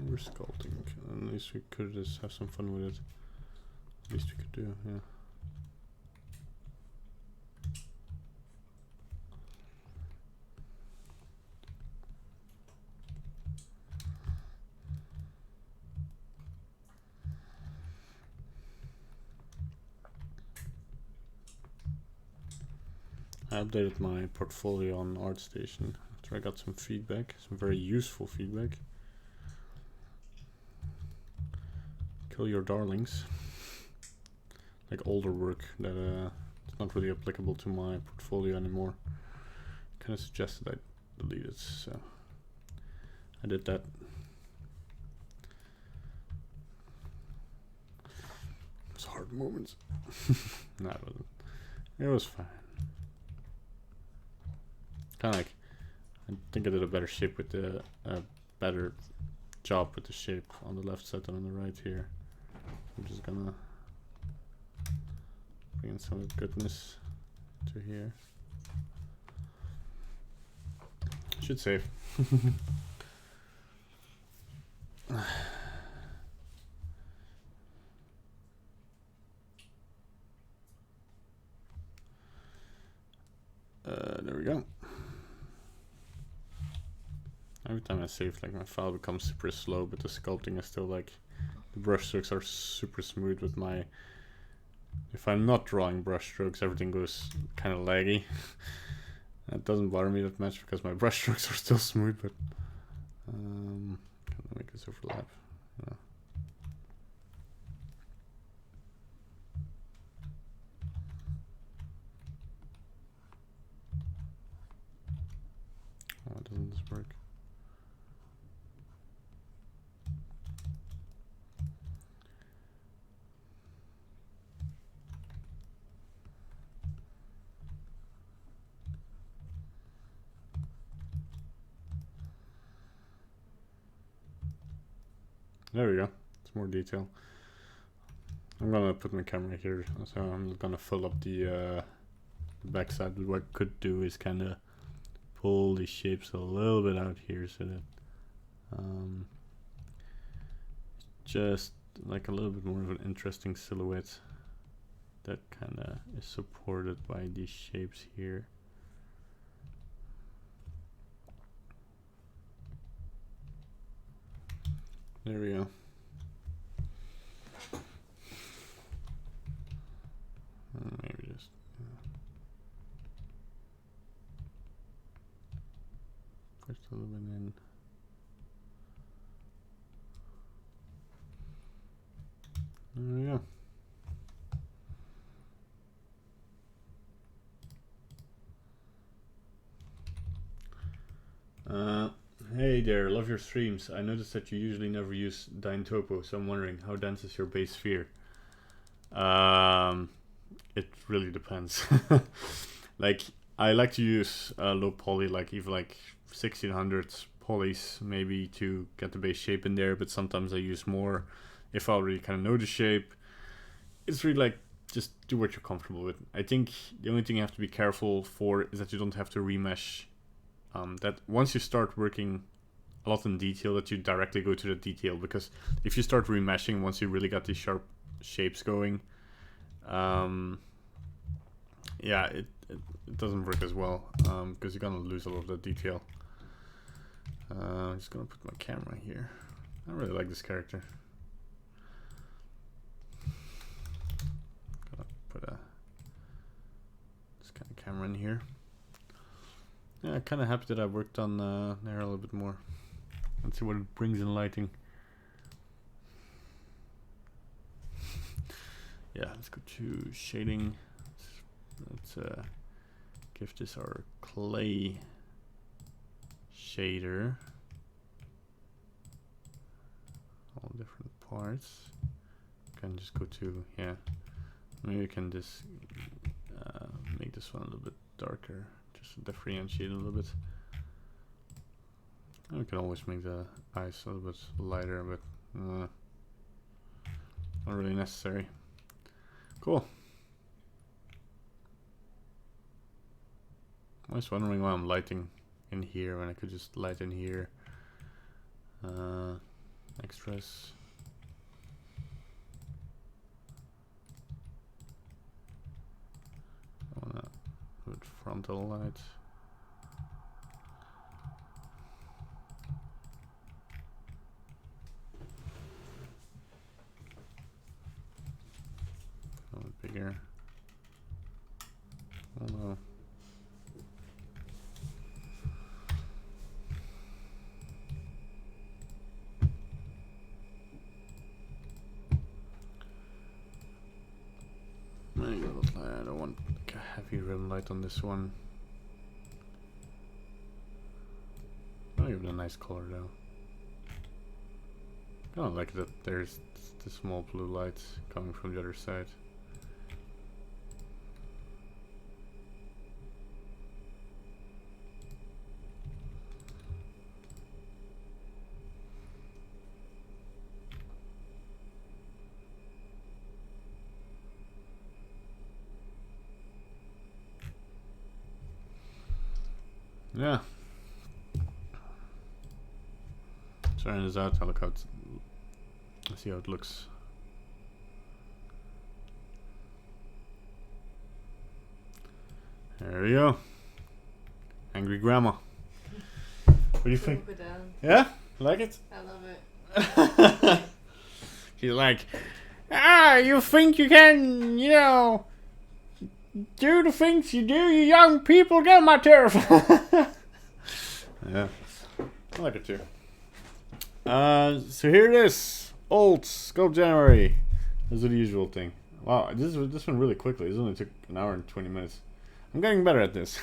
We're sculpting. At least we could just have some fun with it. At least we could do, yeah. I updated my portfolio on ArtStation after I got some feedback, some very useful feedback. Kill your darlings. Like older work that is not really applicable to my portfolio anymore. Kind of suggested I delete it, so I did that. It was hard moments. No, it wasn't. It was fine. Kind of like, I think I did a better shape with the better job with the shape on the left side than on the right here. I'm just gonna bring in some goodness to here. Should save. There we go. Every time I save, like my file becomes super slow, but the sculpting is still like, the brush strokes are super smooth with my, if I'm not drawing brush strokes, everything goes kind of laggy. That doesn't bother me that much because my brush strokes are still smooth, but can I make this overlap? Yeah. Oh, doesn't this work? There we go. It's more detail. I'm gonna put my camera here, so I'm gonna fill up the backside. But what I could do is kind of pull these shapes a little bit out here, so that just like a little bit more of an interesting silhouette that kind of is supported by these shapes here. There we go. Maybe just push a little bit in. There we go. Hey there, love your streams. I noticed that you usually never use Dyn Topo, so I'm wondering how dense is your base sphere? It really depends. Like, I like to use low poly, like even like 1600 polys maybe to get the base shape in there, but sometimes I use more if I already kind of know the shape. It's really like, just do what you're comfortable with. I think the only thing you have to be careful for is that you don't have to remesh. That once you start working a lot in detail, that you directly go to the detail, because if you start remeshing once you really got these sharp shapes going, yeah, it doesn't work as well, because you're gonna lose a lot of the detail. I'm just gonna put my camera here. I really like this character. camera in here. Yeah, kind of happy that I worked on there a little bit more. Let's see what it brings in lighting. Yeah, let's go to shading. Let's give this our clay shader. All different parts. Can just go to, yeah. Maybe we can just make this one a little bit darker, just to differentiate a little bit. And we can always make the eyes a little bit lighter, but not really necessary. Cool. I was wondering why I'm lighting in here when I could just light in here. Extras. I wanna put frontal light. A little bigger. Oh no. I don't want like a heavy rim light on this one. I'll give it a nice color though. I don't like that there's the small blue light coming from the other side. Yeah. Trying this out. I'll look out. See how it looks. There we go. Angry grandma. What do you think? Yeah? Like it? I love it. She's like, you think you can, you know, do the things you do, you young people, get on my turf. Yeah, I like it too. So here it is, old SculptJanuary. This is the usual thing. Wow, this went really quickly. This only took an hour and 20 minutes. I'm getting better at this.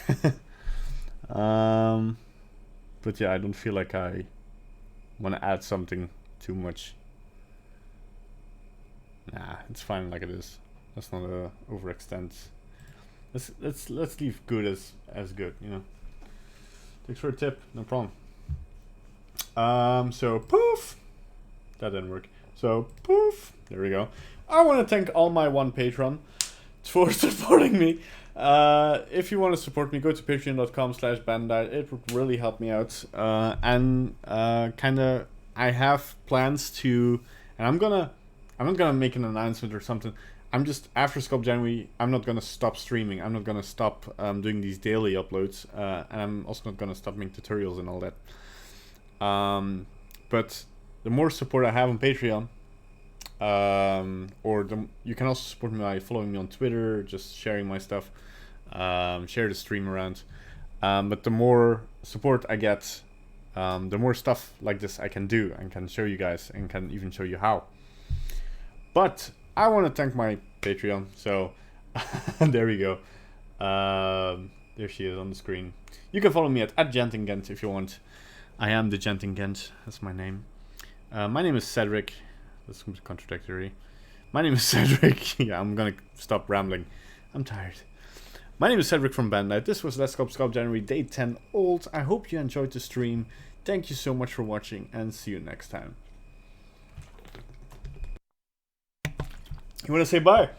But yeah, I don't feel like I want to add something too much. Nah, it's fine like it is. Let's not overextend. Let's leave good as good, you know. Thanks for a tip, no problem. So poof, that didn't work. So poof, there we go. I want to thank all my one patron for supporting me. If you want to support me, go to patreon.com/bandit. It would really help me out. And kinda, I have plans to, and I'm not gonna make an announcement or something. I'm just, after SculptJanuary, I'm not gonna stop streaming. I'm not gonna stop doing these daily uploads, and I'm also not gonna stop making tutorials and all that. But the more support I have on Patreon, you can also support me by following me on Twitter, just sharing my stuff, share the stream around. But the more support I get, the more stuff like this I can do and can show you guys and can even show you how. But I want to thank my Patreon, so there we go. There she is on the screen. You can follow me at @Gentingent if you want. I am the Gentingent, that's my name. My name is Cedric. That's contradictory. My name is Cedric. Yeah, I'm gonna stop rambling. I'm tired. My name is Cedric from Bandit. This was Let's SculptJanuary Day 10 Old. I hope you enjoyed the stream. Thank you so much for watching and see you next time. You want to say bye?